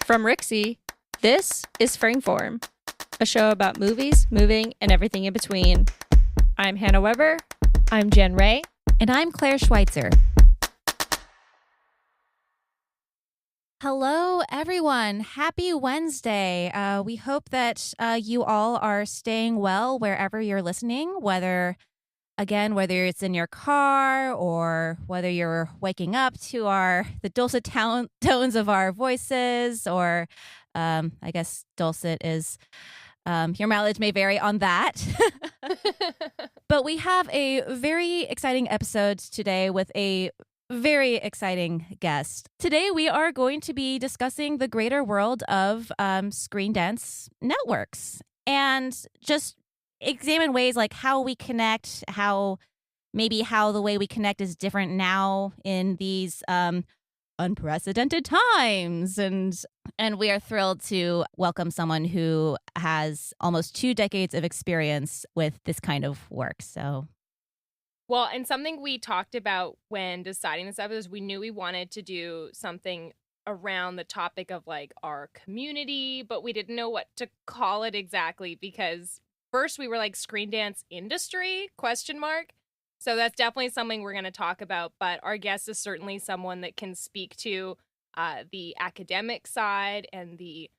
From Rixie, this is Frameform, a show about movies, moving, and everything in between. I'm Hannah Weber. I'm Jen Ray. And I'm Claire Schweitzer. Hello, everyone. Happy Wednesday. We hope that you all are staying well wherever you're listening, whether it's in your car or whether you're waking up to the dulcet tones of our voices, or I guess dulcet is, your mileage may vary on that. But we have a very exciting episode today with a very exciting guest. Today, we are going to be discussing the greater world of screendance networks and just examine ways like how we connect, how the way we connect is different now in these unprecedented times. And we are thrilled to welcome someone who has almost 2 decades of experience with this kind of work. Well, and something we talked about when deciding this episode is we knew we wanted to do something around the topic of like our community, but we didn't know what to call it exactly because first we were like screendance industry ? So that's definitely something we're going to talk about, but our guest is certainly someone that can speak to the academic side and the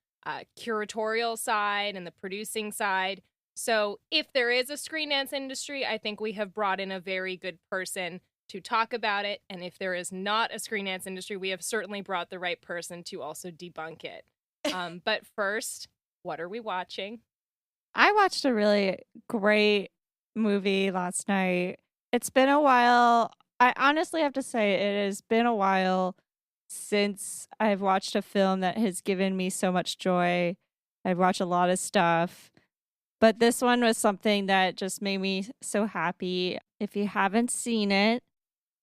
curatorial side and the producing side. So if there is a screendance industry, I think we have brought in a very good person to talk about it. And if there is not a screendance industry, we have certainly brought the right person to also debunk it. But first, what are we watching? I watched a really great movie last night. It's been a while. I honestly have to say it has been a while since I've watched a film that has given me so much joy. I've watched a lot of stuff, but this one was something that just made me so happy. If you haven't seen it,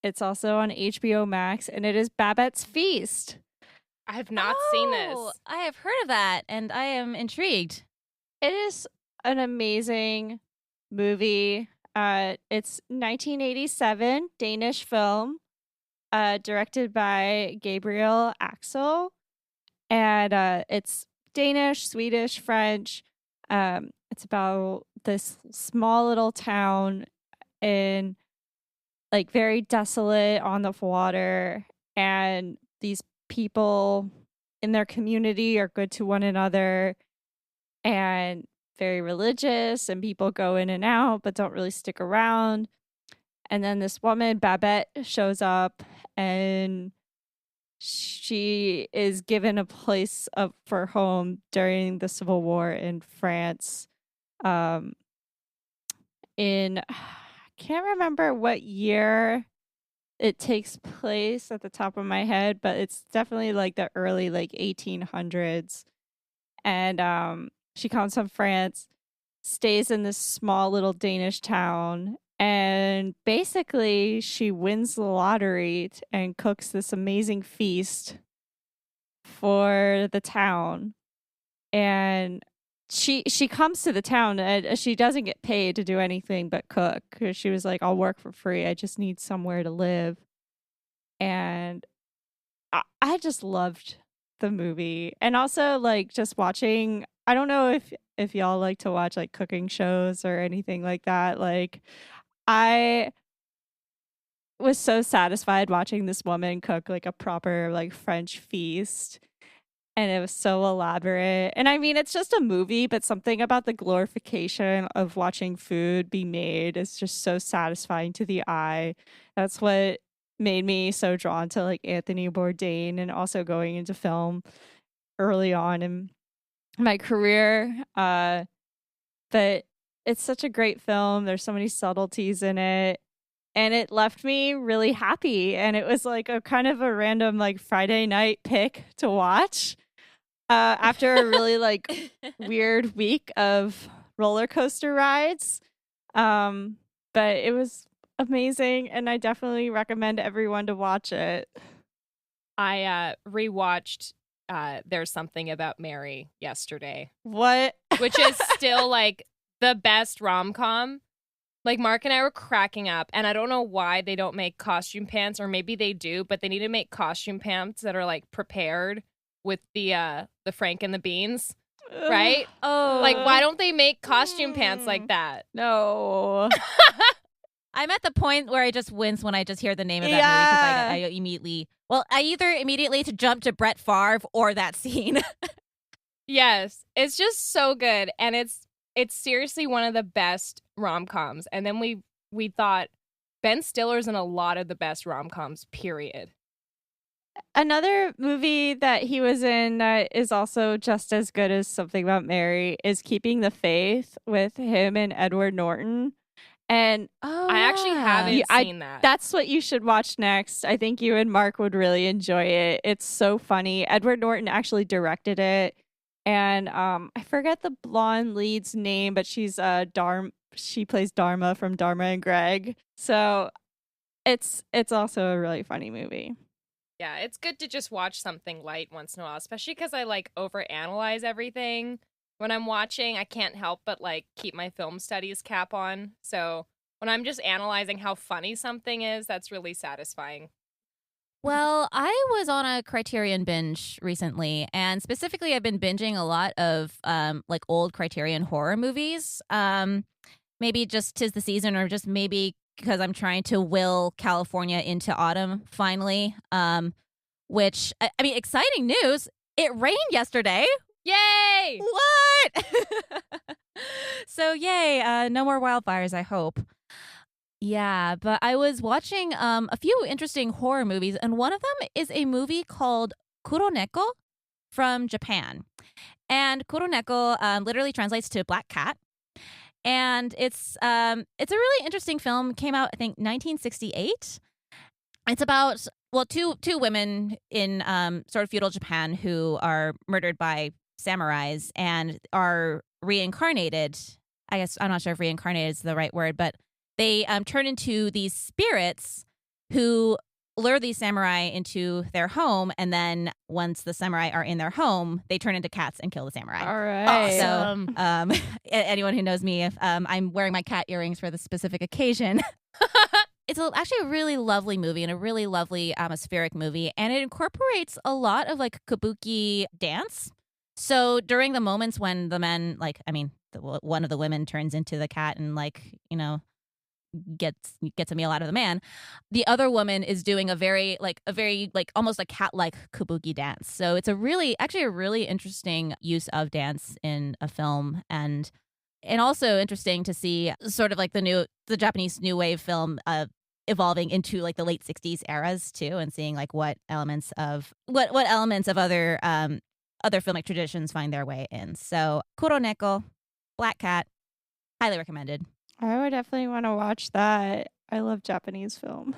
it's also on HBO Max, and it is Babette's Feast. I have not seen this. I have heard of that, and I am intrigued. It is an amazing movie. It's 1987 Danish film, directed by Gabriel Axel, and it's Danish, Swedish, French. It's about this small little town in like very desolate on the water, and these people in their community are good to one another and very religious, and people go in and out but don't really stick around. And then this woman, Babette, shows up, and she is given a place for home during the Civil War in France. I can't remember what year it takes place at the top of my head, but it's definitely like the early like 1800s. And she comes from France, stays in this small little Danish town, and basically she wins the lottery and cooks this amazing feast for the town. And she comes to the town and she doesn't get paid to do anything but cook. She was like, I'll work for free. I just need somewhere to live. And I just loved the movie. And also like just watching, I don't know if y'all like to watch like cooking shows or anything like that. Like I was so satisfied watching this woman cook like a proper like French feast. And it was so elaborate. And I mean, it's just a movie, but something about the glorification of watching food be made is just so satisfying to the eye. That's what made me so drawn to like Anthony Bourdain and also going into film early on in my career. But it's such a great film. There's so many subtleties in it. And it left me really happy. And it was like a kind of a random like Friday night pick to watch. After a really like weird week of roller coaster rides. But it was amazing, and I definitely recommend everyone to watch it. I rewatched There's Something About Mary yesterday. What? Which is still like the best rom-com. Like Mark and I were cracking up, and I don't know why they don't make costume pants, or maybe they do, but they need to make costume pants that are like prepared with the Frank and the Beans, right? Oh, Like, why don't they make costume pants like that? No. I'm at the point where I just wince when I just hear the name of that movie because I immediately, I either immediately to jump to Brett Favre or that scene. Yes, it's just so good, and it's seriously one of the best rom-coms. And then we thought Ben Stiller's in a lot of the best rom-coms, period. Another movie that he was in that is also just as good as Something About Mary is Keeping the Faith with him and Edward Norton. And I actually haven't seen that. That's what you should watch next. I think you and Mark would really enjoy it. It's so funny. Edward Norton actually directed it. And I forget the blonde lead's name, but she's she plays Dharma from Dharma and Greg. So it's also a really funny movie. Yeah, it's good to just watch something light once in a while, especially because I like overanalyze everything when I'm watching. I can't help but like keep my film studies cap on. So when I'm just analyzing how funny something is, that's really satisfying. Well, I was on a Criterion binge recently, and specifically I've been binging a lot of like old Criterion horror movies. Maybe just 'tis the season, or just maybe because I'm trying to will California into autumn finally. Which I mean, exciting news. It rained yesterday. Yay! What? So yay, no more wildfires, I hope. Yeah, but I was watching a few interesting horror movies, and one of them is a movie called Kuroneko from Japan. And Kuroneko literally translates to black cat. And it's a really interesting film. Came out, I think, 1968. It's about two women in sort of feudal Japan who are murdered by samurais and are reincarnated. I guess I'm not sure if reincarnated is the right word, but they turn into these spirits who lure these samurai into their home, and then once the samurai are in their home, they turn into cats and kill the samurai. All right. So, anyone who knows me, if I'm wearing my cat earrings for this specific occasion. It's actually a really lovely movie and a really lovely atmospheric movie, and it incorporates a lot of like kabuki dance. So during the moments when the men, one of the women turns into the cat and gets a meal out of the man, the other woman is doing a very almost a cat-like kabuki dance. So it's a really interesting use of dance in a film, and also interesting to see sort of like the Japanese new wave film evolving into like the late 60s eras too, and seeing like what elements of other filmic traditions find their way in. So Kuroneko, Black Cat, highly recommended. I would definitely want to watch that. I love Japanese film.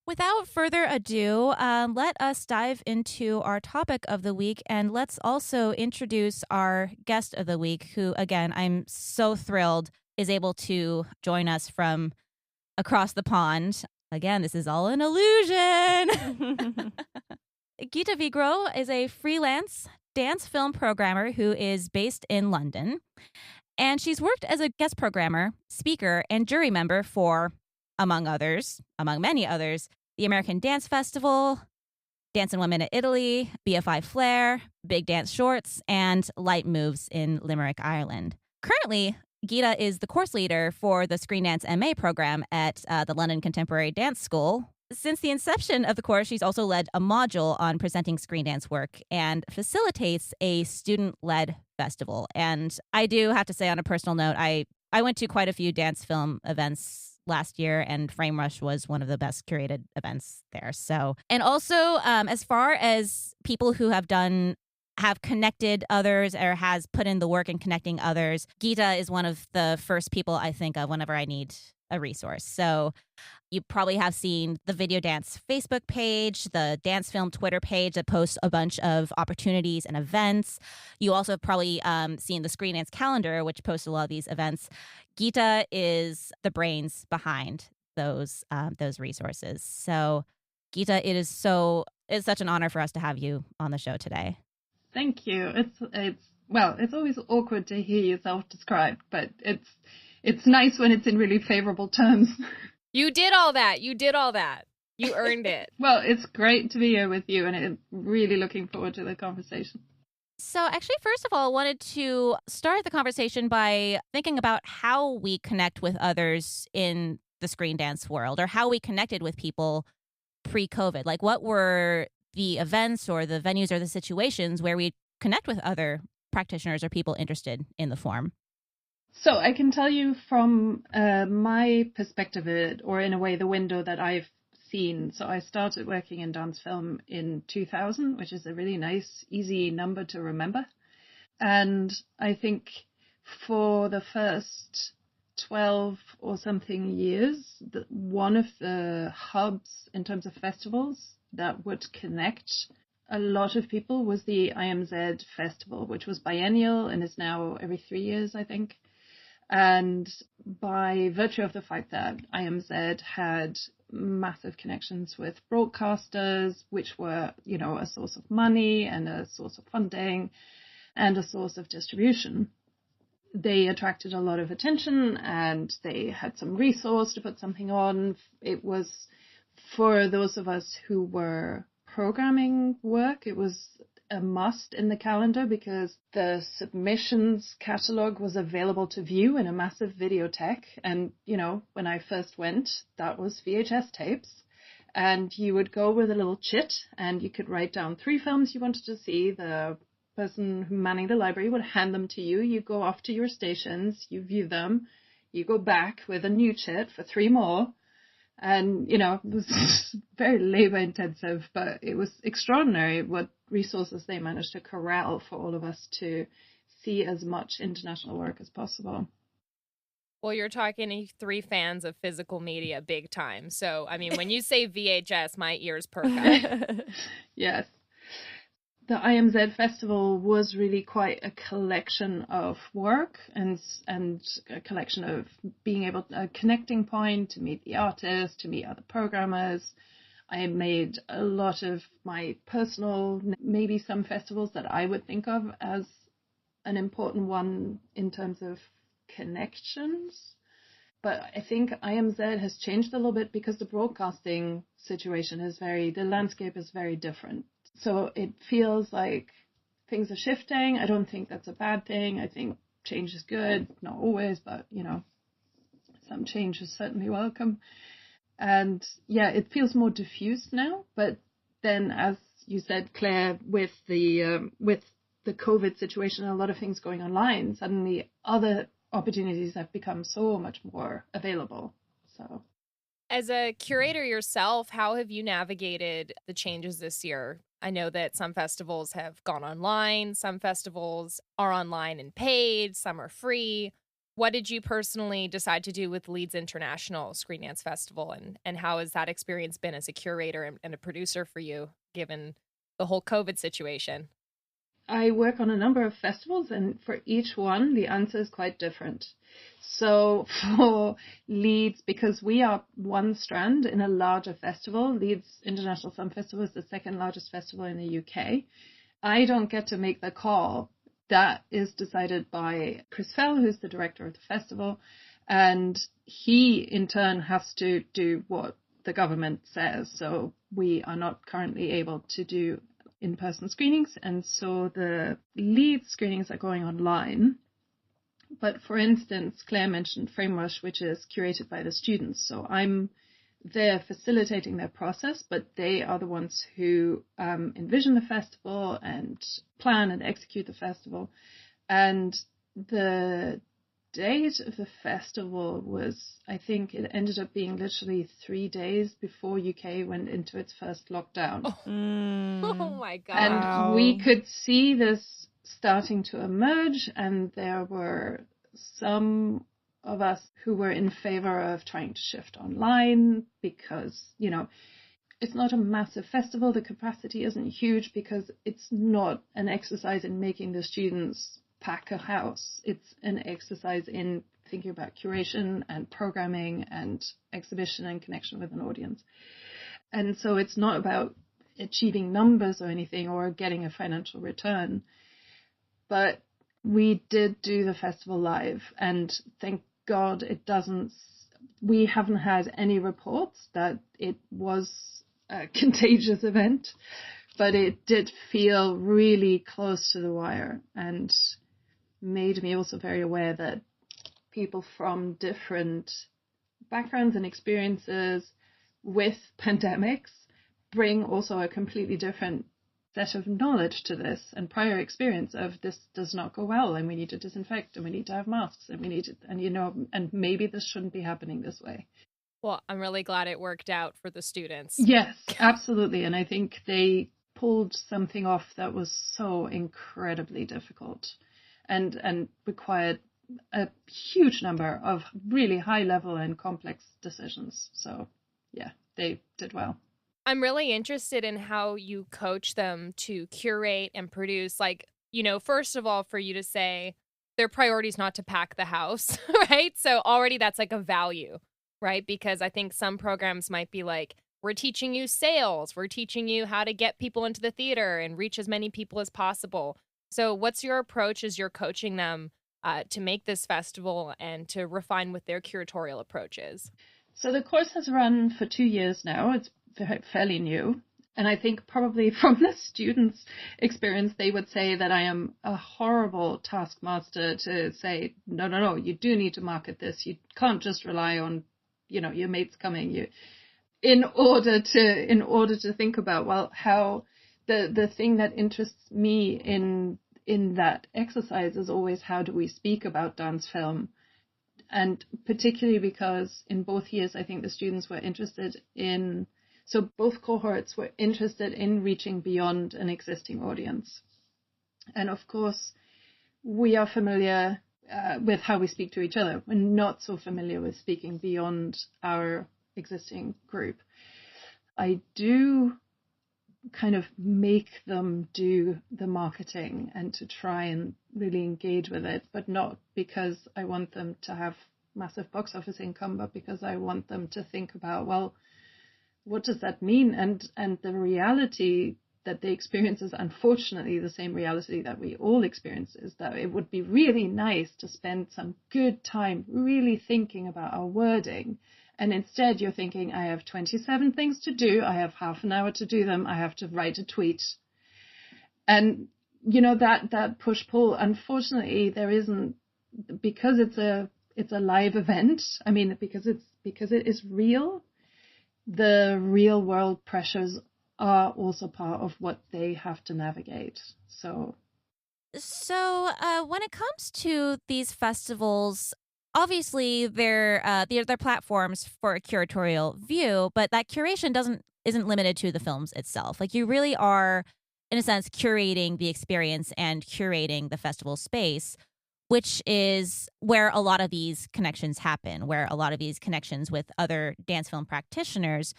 Without further ado, let us dive into our topic of the week, and let's also introduce our guest of the week, who, again, I'm so thrilled is able to join us from across the pond. Again, this is all an illusion. GITTA WIGRO is a freelance dance film programmer who is based in London, and she's worked as a guest programmer, speaker, and jury member for, among many others, the American Dance Festival, Dance and Women at Italy, BFI Flair, Big Dance Shorts, and Light Moves in Limerick, Ireland. Currently, Gita is the course leader for the Screendance MA program at the London Contemporary Dance School. Since the inception of the course, she's also led a module on presenting Screendance work and facilitates a student-led festival. And I do have to say, on a personal note, I went to quite a few dance film events last year, and Frame Rush was one of the best curated events there. So, and also, as far as people who have connected others or has put in the work in connecting others, Gita is one of the first people I think of whenever I need a resource. So you probably have seen the Video Dance Facebook page, the Dance Film Twitter page that posts a bunch of opportunities and events. You also have probably seen the Screendance calendar, which posts a lot of these events. Gita is the brains behind those resources. So Gita, it's such an honor for us to have you on the show today. Thank you. It's always awkward to hear yourself described, but it's nice when it's in really favorable terms. You did all that. You did all that. You earned it. Well, it's great to be here with you, and I'm really looking forward to the conversation. So, actually, first of all, I wanted to start the conversation by thinking about how we connect with others in the screen dance world, or how we connected with people pre-COVID. Like, what were the events or the venues or the situations where we connect with other practitioners or people interested in the form? So I can tell you from my perspective, or in a way, the window that I've seen. So I started working in dance film in 2000, which is a really nice, easy number to remember. And I think for the first 12 or something years, one of the hubs in terms of festivals that would connect a lot of people was the IMZ festival, which was biennial and is now every 3 years, I think. And by virtue of the fact that IMZ had massive connections with broadcasters, which were, a source of money and a source of funding and a source of distribution, they attracted a lot of attention and they had some resource to put something on. It was, for those of us who were programming work, it was a must in the calendar because the submissions catalog was available to view in a massive videotheque. And, when I first went, that was VHS tapes. And you would go with a little chit and you could write down 3 films you wanted to see. The person who manning the library would hand them to you. You go off to your stations, you view them, you go back with a new chit for 3 more. And, it was very labor intensive, but it was extraordinary what resources they managed to corral for all of us to see as much international work as possible. Well, you're talking to 3 fans of physical media big time. So, I mean, when you say VHS, my ears perk up. Yes. The IMZ festival was really quite a collection of work and a collection of being able a connecting point to meet the artists, to meet other programmers. I made a lot of my personal, maybe some festivals that I would think of as an important one in terms of connections. But I think IMZ has changed a little bit because the broadcasting situation the landscape is very different. So it feels like things are shifting. I don't think that's a bad thing. I think change is good. Not always, but, some change is certainly welcome. And yeah, it feels more diffused now. But then, as you said, Claire, with the COVID situation, a lot of things going online, suddenly other opportunities have become so much more available. So, as a curator yourself, how have you navigated the changes this year? I know that some festivals have gone online, some festivals are online and paid, some are free. What did you personally decide to do with Leeds International Screen Dance Festival, and how has that experience been as a curator and a producer for you, given the whole COVID situation? I work on a number of festivals, and for each one, the answer is quite different. So for Leeds, because we are one strand in a larger festival, Leeds International Film Festival is the 2nd largest festival in the UK. I don't get to make the call. That is decided by Chris Fell, who's the director of the festival, and he in turn has to do what the government says. So we are not currently able to do in-person screenings, and so the lead screenings are going online. But for instance, Claire mentioned Frameform, which is curated by the students. So I'm there facilitating their process, but they are the ones who envision the festival and plan and execute the festival. And the date of the festival was, I think it ended up being literally 3 days before UK went into its first lockdown. Oh my God. And we could see this starting to emerge, and there were some of us who were in favor of trying to shift online because, it's not a massive festival. The capacity isn't huge because it's not an exercise in making the students pack a house. It's an exercise in thinking about curation and programming and exhibition and connection with an audience. And so it's not about achieving numbers or anything or getting a financial return. But we did do the festival live, and thank God it doesn't, we haven't had any reports that it was a contagious event, but it did feel really close to the wire and made me also very aware that people from different backgrounds and experiences with pandemics bring also a completely different set of knowledge to this and prior experience of this does not go well and we need to disinfect and we need to have masks and we need to, and and maybe this shouldn't be happening this way. Well, I'm really glad it worked out for the students. Yes, absolutely. And I think they pulled something off that was so incredibly difficult and required a huge number of really high level and complex decisions. So yeah, they did well. I'm really interested in how you coach them to curate and produce, like, first of all, for you to say their priority is not to pack the house, right? So already that's like a value, right? Because I think some programs might be like, we're teaching you sales, we're teaching you how to get people into the theater and reach as many people as possible. So what's your approach as you're coaching them to make this festival and to refine what their curatorial approach is? So the course has run for 2 years now. It's fairly new. And I think probably from the students' experience, they would say that I am a horrible taskmaster to say, no, you do need to market this. You can't just rely on, your mates coming. In order to think about, well, how the thing that interests me in that exercise is always how do we speak about dance film? And particularly because in both years, I think the students were interested in, so both cohorts were interested in reaching beyond an existing audience. And of course, we are familiar with how we speak to each other. We're not so familiar with speaking beyond our existing group. I do kind of make them do the marketing and to try and really engage with it, but not because I want them to have massive box office income, but because I want them to think about, well, what does that mean? And the reality that they experience is unfortunately the same reality that we all experience, is that it would be really nice to spend some good time really thinking about our wording. And instead you're thinking, I have 27 things to do. I have half an hour to do them. I have to write a tweet. And, that push-pull, unfortunately, there isn't, because it's a live event. I mean, because it is real, the real world pressures are also part of what they have to navigate. So when it comes to these festivals, obviously they're platforms for a curatorial view, but that curation isn't limited to the films itself. Like, you really are, in a sense, curating the experience and curating the festival space, which is where a lot of these connections happen, where a lot of these connections with other dance film practitioners,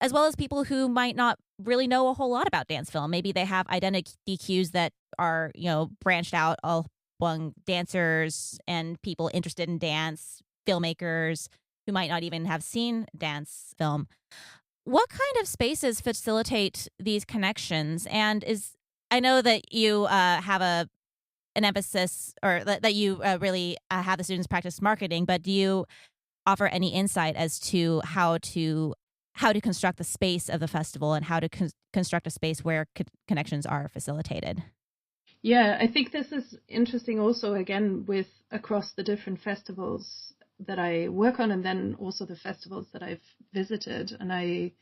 as well as people who might not really know a whole lot about dance film. Maybe they have identity cues that are, branched out among dancers and people interested in dance, filmmakers who might not even have seen dance film. What kind of spaces facilitate these connections? And I know that you have an emphasis, or that you really have the students practice marketing, but do you offer any insight as to how to construct the space of the festival and how to construct a space where connections are facilitated? Yeah, I think this is interesting also, again, with across the different festivals that I work on and then also the festivals that I've visited. And I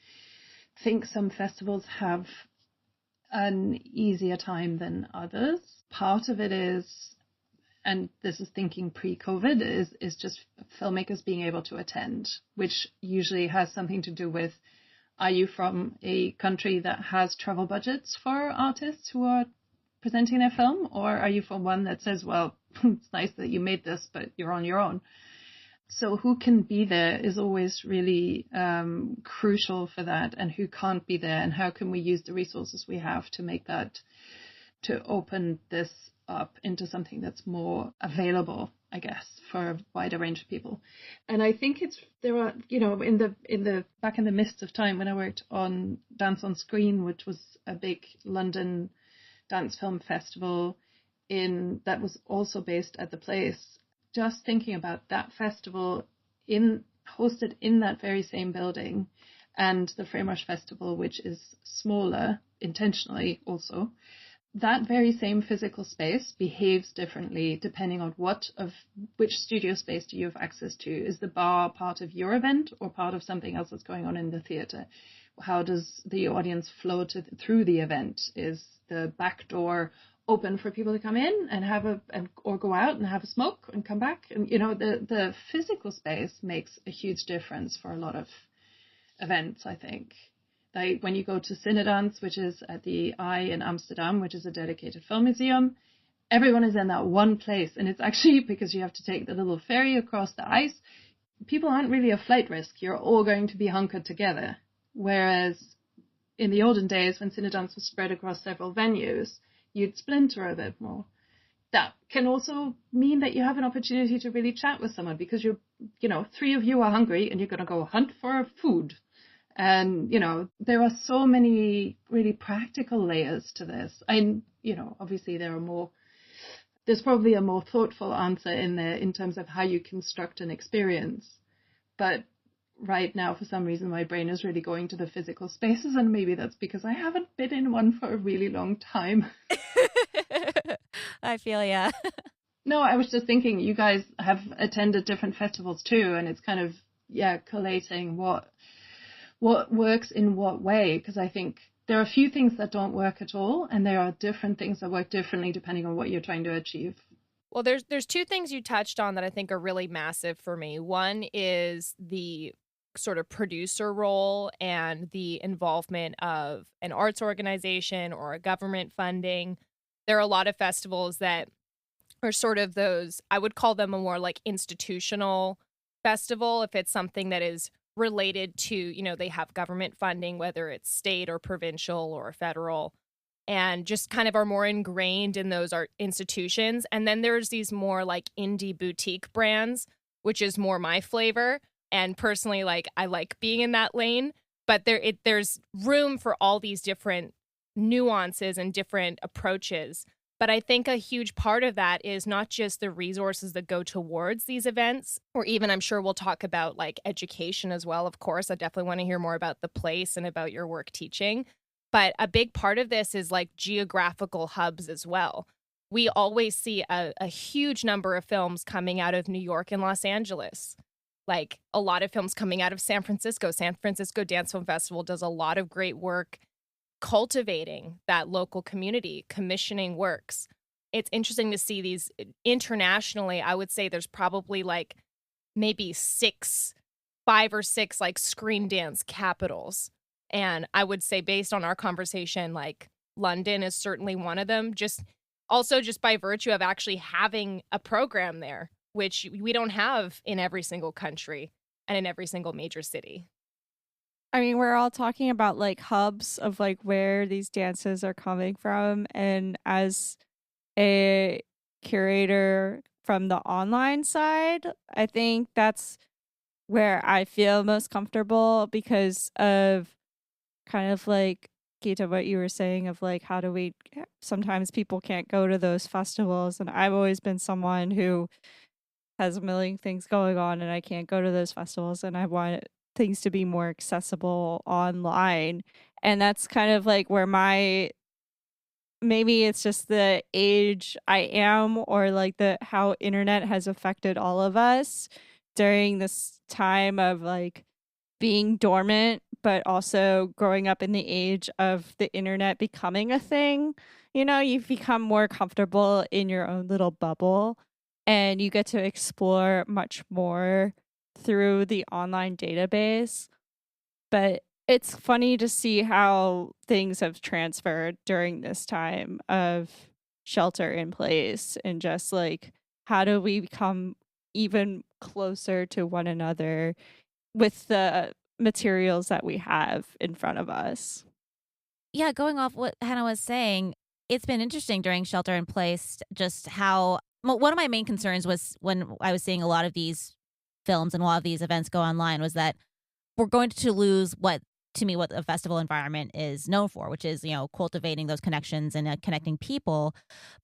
think some festivals have an easier time than others. Part of it is, and this is thinking pre-COVID, is just filmmakers being able to attend, which usually has something to do with, are you from a country that has travel budgets for artists who are presenting their film, or are you from one that says, well, it's nice that you made this, but you're on your own? So who can be there is always really crucial for that, and who can't be there, and how can we use the resources we have to make that, to open this up into something that's more available, I guess, for a wider range of people. And I think there are, in the back in the midst of time when I worked on Dance on Screen, which was a big London dance film festival that was also based at the Place, just thinking about that festival in hosted in that very same building, and the Framerush Festival, which is smaller intentionally also, that very same physical space behaves differently depending on which studio space do you have access to. Is the bar part of your event or part of something else that's going on in the theater? How does the audience flow through the event? Is the back door open for people to come in and or go out and have a smoke and come back? And the physical space makes a huge difference for a lot of events, I think. Like when you go to Cinedance, which is at the Eye in Amsterdam, which is a dedicated film museum, everyone is in that one place. And it's actually because you have to take the little ferry across the ice. People aren't really a flight risk. You're all going to be hunkered together. Whereas in the olden days, when Cinedance was spread across several venues, you'd splinter a bit more. That can also mean that you have an opportunity to really chat with someone because three of you are hungry and you're going to go hunt for food. And, there are so many really practical layers to this. Obviously there's probably a more thoughtful answer in there in terms of how you construct an experience. But right now, for some reason, my brain is really going to the physical spaces, and maybe that's because I haven't been in one for a really long time. I feel ya. No, I was just thinking you guys have attended different festivals too, and it's kind of, collating what works in what way, because I think there are a few things that don't work at all, and there are different things that work differently depending on what you're trying to achieve. Well, there's two things you touched on that I think are really massive for me. One is the sort of producer role and the involvement of an arts organization or a government funding. There are a lot of festivals that are sort of those, I would call them a more like institutional festival if it's something that is related to, they have government funding, whether it's state or provincial or federal, and just kind of are more ingrained in those art institutions. And then there's these more like indie boutique brands, which is more my flavor. And personally, like I like being in that lane, but there's room for all these different nuances and different approaches. But I think a huge part of that is not just the resources that go towards these events, or even I'm sure we'll talk about like education as well. Of course, I definitely want to hear more about the place and about your work teaching. But a big part of this is like geographical hubs as well. We always see a huge number of films coming out of New York and Los Angeles. Like a lot of films coming out of San Francisco. San Francisco Dance Film Festival does a lot of great work cultivating that local community, commissioning works. It's interesting to see these internationally. I would say there's probably like maybe 5 or 6 like screen dance capitals. And I would say based on our conversation, like London is certainly one of them, just by virtue of actually having a program there, which we don't have in every single country and in every single major city. I mean, we're all talking about like hubs of like where these dances are coming from. And as a curator from the online side, I think that's where I feel most comfortable because of kind of like, Gita, what you were saying of like, sometimes people can't go to those festivals. And I've always been someone who has a million things going on and I can't go to those festivals, and I want things to be more accessible online. And that's kind of like where maybe it's just the age I am, or like how internet has affected all of us during this time of like being dormant, but also growing up in the age of the internet becoming a thing. You've become more comfortable in your own little bubble, and you get to explore much more through the online database. But it's funny to see how things have transferred during this time of shelter in place, and just like, how do we become even closer to one another with the materials that we have in front of us. Yeah, going off what Hannah was saying, it's been interesting during shelter in place just how one of my main concerns was when I was seeing a lot of these films and a lot of these events go online was that we're going to lose what to me what a festival environment is known for, which is, cultivating those connections and connecting people.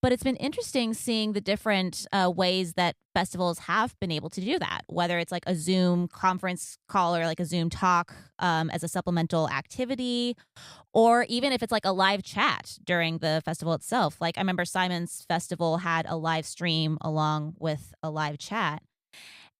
But it's been interesting seeing the different ways that festivals have been able to do that, whether it's like a Zoom conference call or like a Zoom talk as a supplemental activity, or even if it's like a live chat during the festival itself. Like I remember Simon's Festival had a live stream along with a live chat.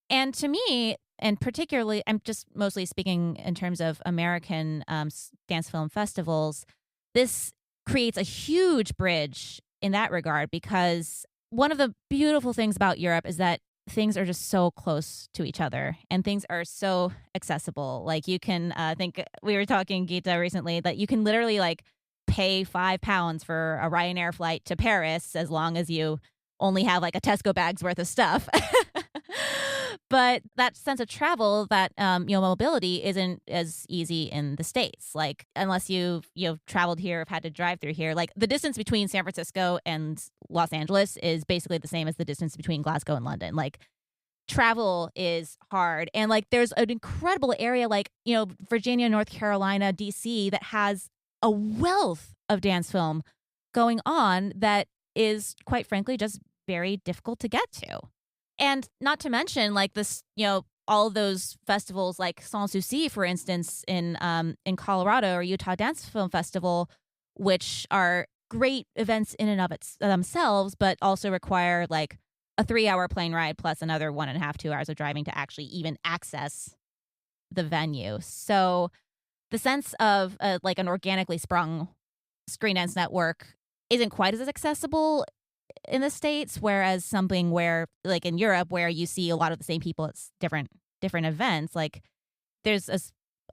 And to me, and particularly, I'm just mostly speaking in terms of American dance film festivals, this creates a huge bridge in that regard, because one of the beautiful things about Europe is that things are just so close to each other and things are so accessible. Like you can, I think we were talking, Gita, recently, that you can literally like pay £5 for a Ryanair flight to Paris as long as you only have like a Tesco bag's worth of stuff. But that sense of travel, that mobility isn't as easy in the States. Like unless you've traveled here, have had to drive through here. Like the distance between San Francisco and Los Angeles is basically the same as the distance between Glasgow and London. Like travel is hard, and like there's an incredible area like Virginia, North Carolina, DC that has a wealth of dance film going on that is quite frankly just very difficult to get to. And not to mention, like this, all of those festivals, like Sans Souci, for instance, in Colorado, or Utah Dance Film Festival, which are great events in and of themselves, but also require like a 3-hour plane ride plus another 1.5, 2 hours of driving to actually even access the venue. So the sense of like an organically sprung screen dance network isn't quite as accessible in the States, whereas something where like in Europe, where you see a lot of the same people at different events, like there's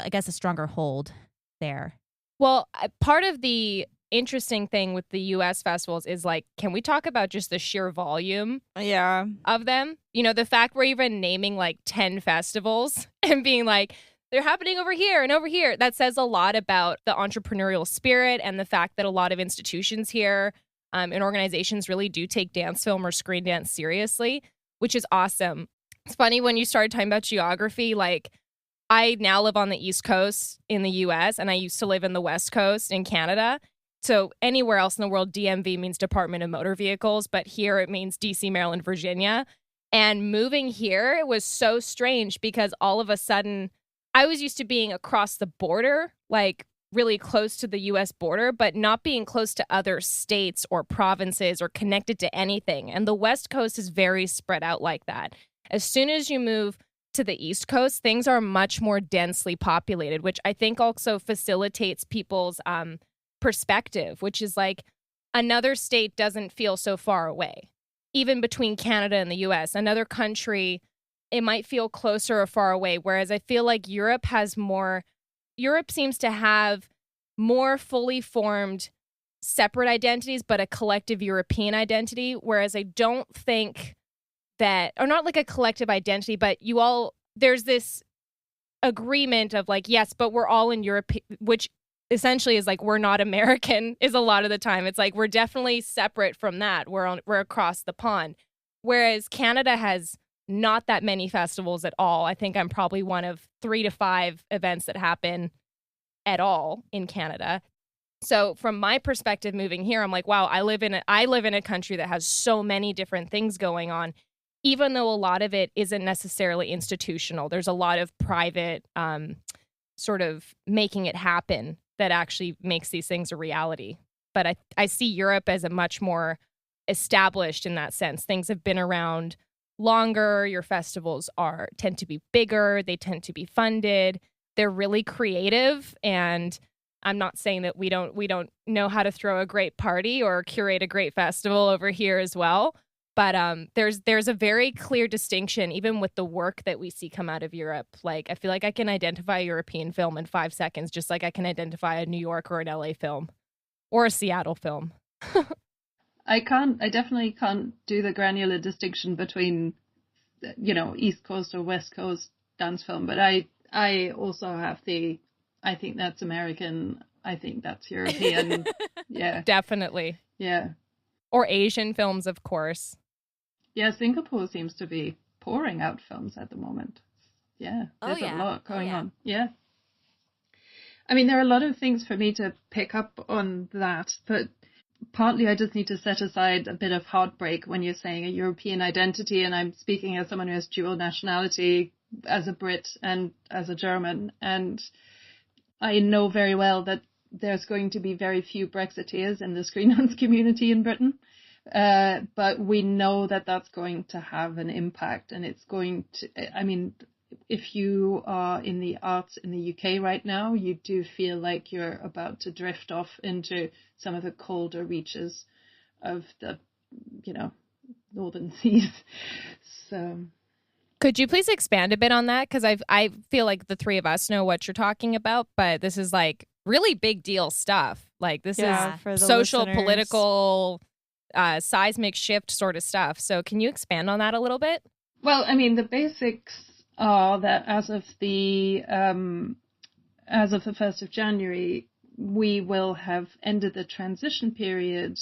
I guess a stronger hold there. Well, part of the interesting thing with the US festivals is like, can we talk about just the sheer volume of them? The fact we're even naming like 10 festivals and being like, they're happening over here and over here. That says a lot about the entrepreneurial spirit and the fact that a lot of institutions here and organizations really do take dance film or screen dance seriously, which is awesome. It's funny when you started talking about geography, like I now live on the East Coast in the US and I used to live in the West Coast in Canada. So anywhere else in the world, DMV means Department of Motor Vehicles, but here it means DC, Maryland, Virginia. And moving here, it was so strange because all of a sudden I was used to being across the border, like really close to the US border, but not being close to other states or provinces or connected to anything. And the West Coast is very spread out like that. As soon as you move to the East Coast, things are much more densely populated, which I think also facilitates people's perspective, which is like another state doesn't feel so far away. Even between Canada and the US, another country, it might feel closer or far away. Whereas I feel like Europe seems to have more fully formed separate identities, but a collective European identity. Whereas I don't think that, or not like a collective identity, but there's this agreement of like, yes, but we're all in Europe, which essentially is like, we're not American is a lot of the time. It's like, we're definitely separate from that. We're across the pond. Whereas Canada has not that many festivals at all. I think I'm probably one of 3 to 5 events that happen at all in Canada. So from my perspective moving here, I'm like, wow, I live in a country that has so many different things going on, even though a lot of it isn't necessarily institutional. There's a lot of private sort of making it happen that actually makes these things a reality. But I see Europe as a much more established in that sense. Things have been around longer. Your festivals tend to be bigger. They tend to be funded. They're really creative. And I'm not saying that we don't know how to throw a great party or curate a great festival over here as well. But there's a very clear distinction, even with the work that we see come out of Europe. Like, I feel like I can identify a European film in 5 seconds, just like I can identify a New York or an LA film or a Seattle film. I definitely can't do the granular distinction between, East Coast or West Coast dance film, but I also have I think that's American. I think that's European. Yeah. Definitely. Yeah. Or Asian films, of course. Yeah, Singapore seems to be pouring out films at the moment. Yeah, there's a lot going on. Yeah. I mean, there are a lot of things for me to pick up on that, but partly I just need to set aside a bit of heartbreak when you're saying a European identity, and I'm speaking as someone who has dual nationality, as a Brit and as a German, and I know very well that there's going to be very few Brexiteers in the screendance community in Britain, but we know that that's going to have an impact, and it's going to, I mean, if you are in the arts in the UK right now, you do feel like you're about to drift off into some of the colder reaches of the, northern seas. So, could you please expand a bit on that? Because I feel like the three of us know what you're talking about, but this is like really big deal stuff. Like this Yeah, is for the social, listeners. political, seismic shift sort of stuff. So can you expand on that a little bit? well, I mean, the basics are that as of the 1st of January, we will have ended the transition period.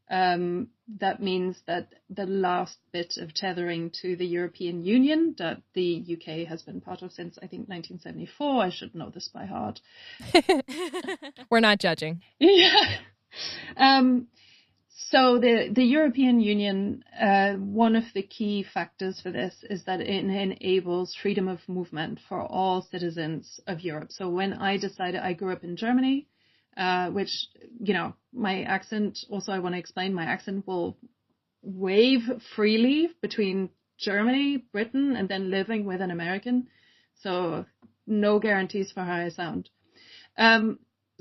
That means that the last bit of tethering to the European Union that the UK has been part of since, I think, 1974. I should know this by heart. We're not judging. Yeah. So the European Union, one of the key factors for this is that it enables freedom of movement for all citizens of Europe. So when I decided, I grew up in Germany, which, my accent, also I want to explain, my accent will wave freely between Germany, Britain, and then living with an American. So no guarantees for how I sound.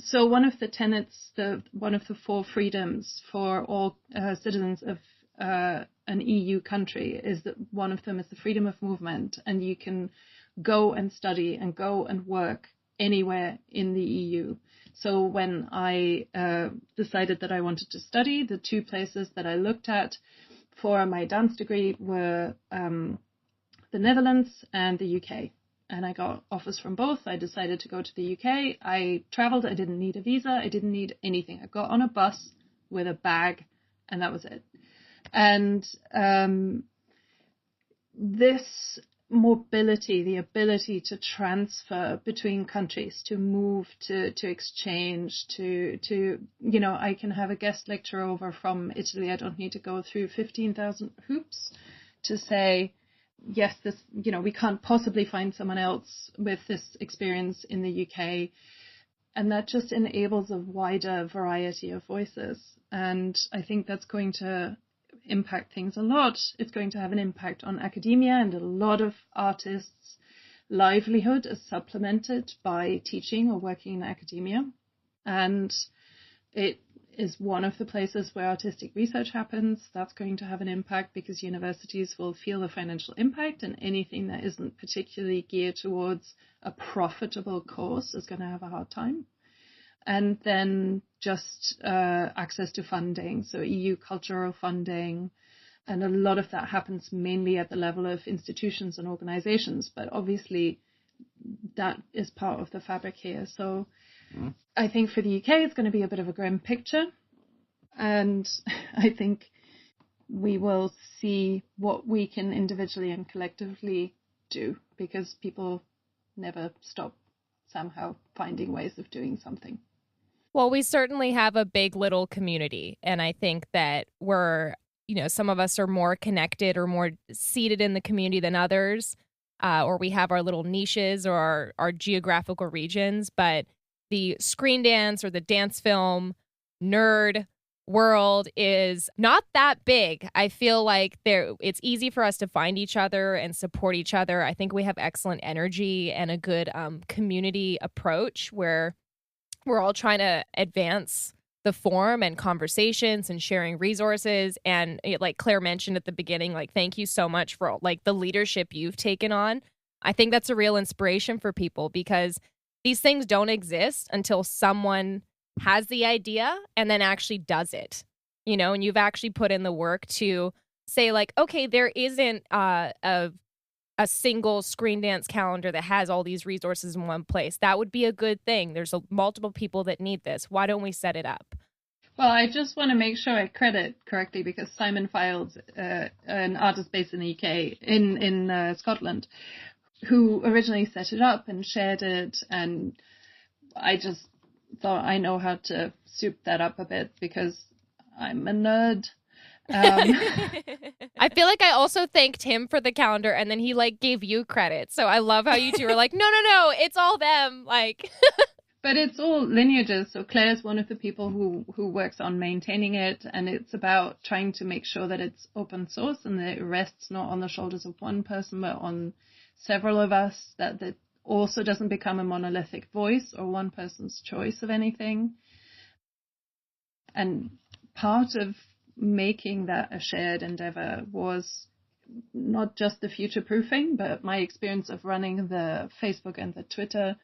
So one of the tenets, one of the four freedoms for all citizens of an EU country is that one of them is the freedom of movement, and you can go and study and go and work anywhere in the EU. So when I decided that I wanted to study, the two places that I looked at for my dance degree were the Netherlands and the UK. And I got offers from both. I decided to go to the UK. I traveled. I didn't need a visa. I didn't need anything. I got on a bus with a bag, and that was it. And this mobility, the ability to transfer between countries, to move, to exchange, to I can have a guest lecturer over from Italy. I don't need to go through 15,000 hoops to say, yes, this, we can't possibly find someone else with this experience in the UK. And that just enables a wider variety of voices. And I think that's going to impact things a lot. It's going to have an impact on academia, and a lot of artists' livelihood is supplemented by teaching or working in academia. And it is one of the places where artistic research happens. That's going to have an impact because universities will feel the financial impact, and anything that isn't particularly geared towards a profitable course is going to have a hard time. And then just access to funding, so EU cultural funding. And a lot of that happens mainly at the level of institutions and organizations, but obviously that is part of the fabric here. So I think for the UK, it's going to be a bit of a grim picture. And I think we will see what we can individually and collectively do, because people never stop somehow finding ways of doing something. Well, we certainly have a big little community. And I think that we're, some of us are more connected or more seated in the community than others, or we have our little niches or our geographical regions. But the screen dance or the dance film nerd world is not that big. I feel like it's easy for us to find each other and support each other. I think we have excellent energy and a good community approach where we're all trying to advance the form and conversations and sharing resources. And like Claire mentioned at the beginning, like, thank you so much for like the leadership you've taken on. I think that's a real inspiration for people, because these things don't exist until someone has the idea and then actually does it, and you've actually put in the work to say like, okay, there isn't a single screen dance calendar that has all these resources in one place. That would be a good thing. There's multiple people that need this. Why don't we set it up? Well, I just want to make sure I credit correctly, because Simon Files, an artist based in the UK, in Scotland, who originally set it up and shared it and I just thought I know how to soup that up a bit because I'm a nerd. I feel like I also thanked him for the calendar, and then he like gave you credit. So I love how you two are like, no, it's all them. Like, but it's all lineages. So Claire's one of the people who works on maintaining it, and it's about trying to make sure that it's open source and that it rests not on the shoulders of one person, but on several of us. That also doesn't become a monolithic voice or one person's choice of anything. And part of making that a shared endeavor was not just the future proofing, but my experience of running the Facebook and the Twitter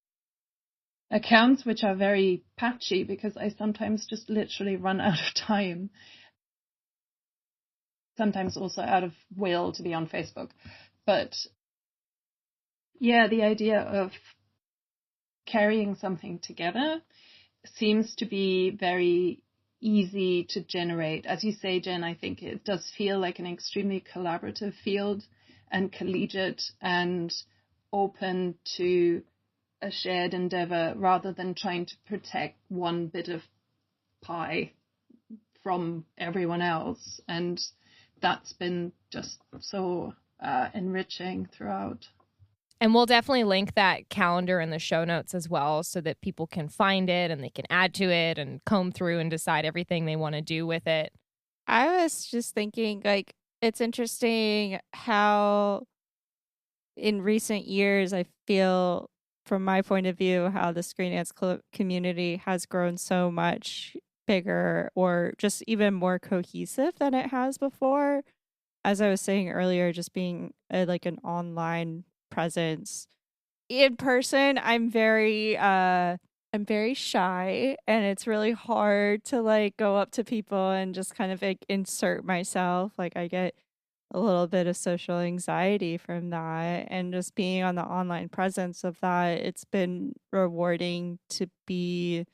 accounts, which are very patchy because I sometimes just literally run out of time. Sometimes also out of will to be on Facebook. But yeah, the idea of carrying something together seems to be very easy to generate. As you say, Jen, I think it does feel like an extremely collaborative field and collegiate and open to a shared endeavor rather than trying to protect one bit of pie from everyone else. And that's been just so enriching throughout. and we'll definitely link that calendar in the show notes as well so that people can find it and they can add to it and comb through and decide everything they want to do with it. I was just thinking, like, it's interesting how in recent years, I feel from my point of view, how the screendance community has grown so much bigger or just even more cohesive than it has before. As I was saying earlier, just being like an online presence. In person, I'm very shy, and it's really hard to like go up to people and just kind of like insert myself. Like I get a little bit of social anxiety from that, and just being on the online presence of that, it's been rewarding to be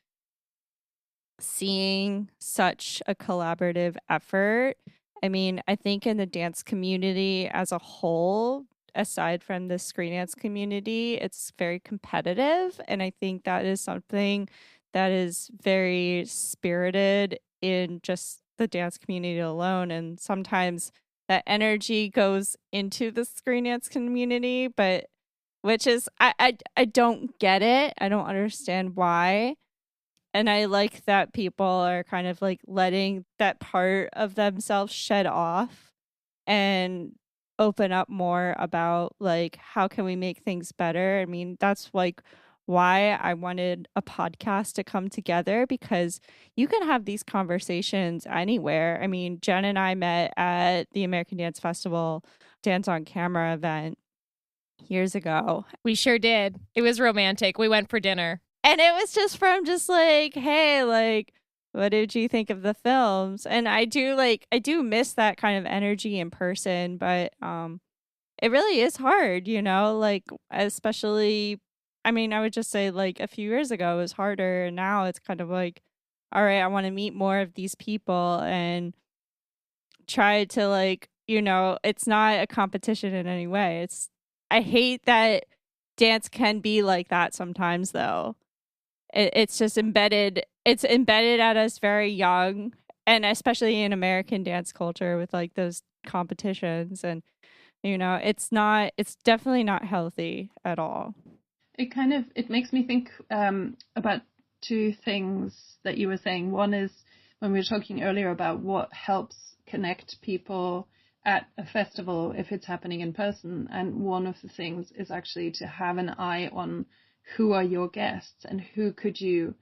seeing such a collaborative effort. I mean, I think in the dance community as a whole, aside from the screen dance community, it's very competitive. And I think that is something that is very spirited in just the dance community alone. And sometimes that energy goes into the screen dance community, but which is I don't get it. I don't understand why. And I like that people are kind of like letting that part of themselves shed off and open up more about like how can we make things better. I mean, that's like why I wanted a podcast to come together, because you can have these conversations anywhere. I mean, Jen and I met at the American Dance Festival Dance on Camera event years ago. We sure did. It was romantic. We went for dinner. And it was just from just like, hey, like, what did you think of the films? And I do miss that kind of energy in person, but it really is hard, you know, like especially I mean, I would just say like a few years ago it was harder, and now it's kind of like, all right, I want to meet more of these people and try to like, you know, it's not a competition in any way. I hate that dance can be like that sometimes though. It's just embedded. It's embedded at us very young, and especially in American dance culture with like those competitions, and you know, it's definitely not healthy at all. It makes me think about two things that you were saying. One is when we were talking earlier about what helps connect people at a festival if it's happening in person, and one of the things is actually to have an eye on who are your guests and who could you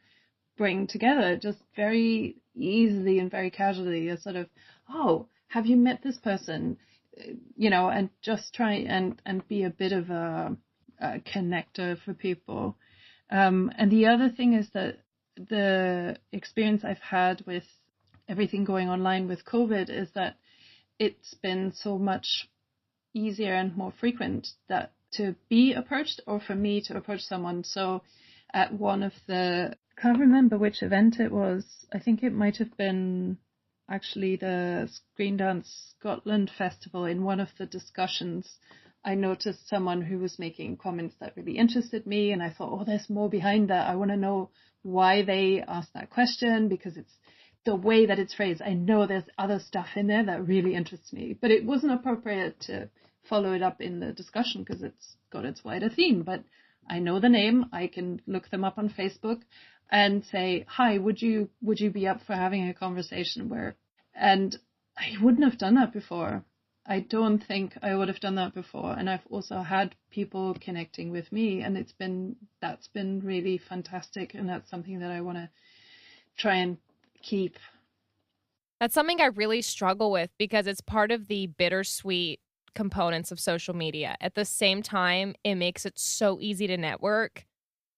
bring together just very easily and very casually. A sort of, oh, have you met this person? You know, and just try and be a bit of a connector for people. And the other thing is that the experience I've had with everything going online with COVID is that it's been so much easier and more frequent that to be approached or for me to approach someone. So at one of the, I can't remember which event it was. I think it might have been actually the Screendance Scotland Festival. In one of the discussions, I noticed someone who was making comments that really interested me, and I thought, oh, there's more behind that. I want to know why they asked that question, because it's the way that it's phrased. I know there's other stuff in there that really interests me, but it wasn't appropriate to follow it up in the discussion because it's got its wider theme. But I know the name. I can look them up on Facebook and say, hi, would you be up for having a conversation where, and I wouldn't have done that before. I don't think I would have done that before. And I've also had people connecting with me, and that's been really fantastic. And that's something that I want to try and keep. That's something I really struggle with because it's part of the bittersweet components of social media. At the same time, it makes it so easy to network.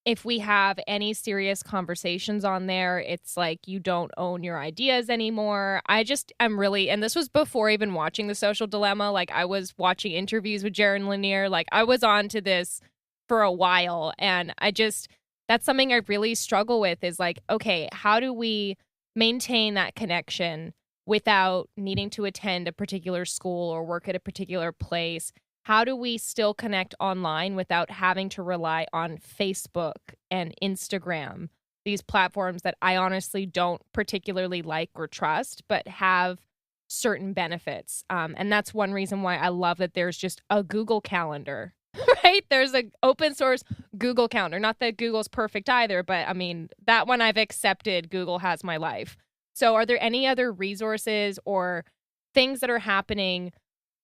If we have any serious conversations on there, it's like you don't own your ideas anymore. I'm really, and this was before even watching The Social Dilemma. Like, I was watching interviews with Jaron Lanier. Like, I was on to this for a while. And that's something I really struggle with is like, okay, how do we maintain that connection without needing to attend a particular school or work at a particular place? How do we still connect online without having to rely on Facebook and Instagram, these platforms that I honestly don't particularly like or trust, but have certain benefits? And that's one reason why I love that there's just a Google Calendar, right? There's an open source Google Calendar. Not that Google's perfect either, but I mean, that one I've accepted. Google has my life. So are there any other resources or things that are happening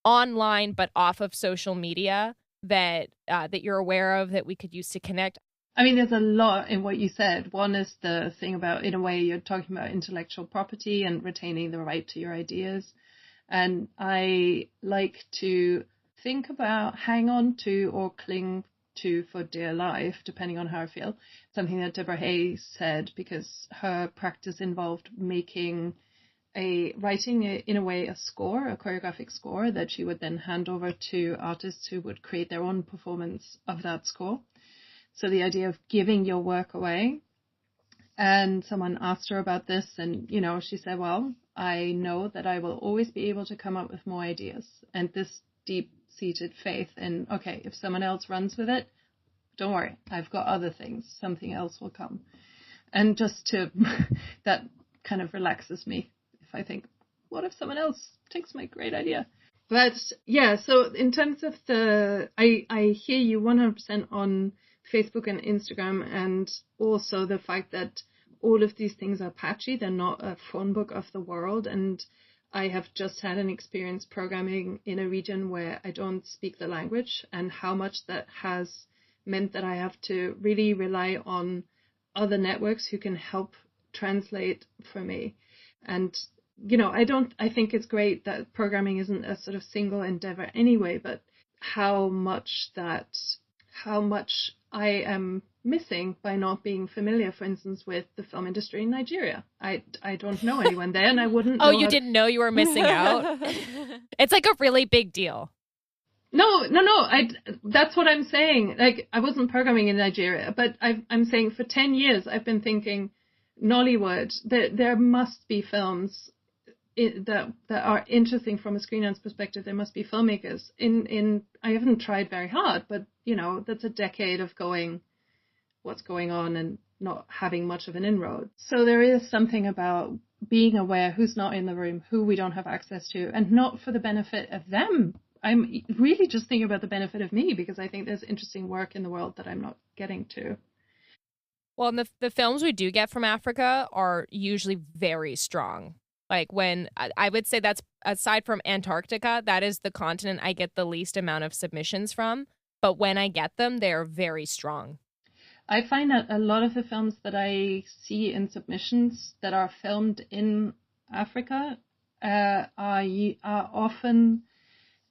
online but off of social media that you're aware of that we could use to connect? I mean, there's a lot in what you said. One is the thing about, in a way, you're talking about intellectual property and retaining the right to your ideas. And I like to think about, hang on to, or cling to for dear life, depending on how I feel. Something that Deborah Hay said, because her practice involved writing in a way a score, a choreographic score that she would then hand over to artists who would create their own performance of that score. So the idea of giving your work away. And someone asked her about this, and she said, well, I know that I will always be able to come up with more ideas. And this deep-seated faith in, okay, if someone else runs with it, don't worry, I've got other things, something else will come. And that kind of relaxes me. If I think, what if someone else takes my great idea? But yeah, so in terms of I hear you 100% on Facebook and Instagram, and also the fact that all of these things are patchy. They're not a phone book of the world. And I have just had an experience programming in a region where I don't speak the language, and how much that has meant that I have to really rely on other networks who can help translate for me. And I think it's great that programming isn't a sort of single endeavor anyway, but how much I am missing by not being familiar, for instance, with the film industry in Nigeria. I don't know anyone there, and I wouldn't know. Oh, you didn't know you were missing out? It's like a really big deal. No. That's what I'm saying. Like, I wasn't programming in Nigeria, but I'm saying for 10 years I've been thinking Nollywood, there must be films that are interesting from a screendance perspective. There must be filmmakers. I haven't tried very hard, but that's a decade of going, what's going on, and not having much of an inroad. So there is something about being aware who's not in the room, who we don't have access to, and not for the benefit of them. I'm really just thinking about the benefit of me, because I think there's interesting work in the world that I'm not getting to. Well, and the films we do get from Africa are usually very strong. Like, when I would say that's, aside from Antarctica, that is the continent I get the least amount of submissions from. But when I get them, they're very strong. I find that a lot of the films that I see in submissions that are filmed in Africa are often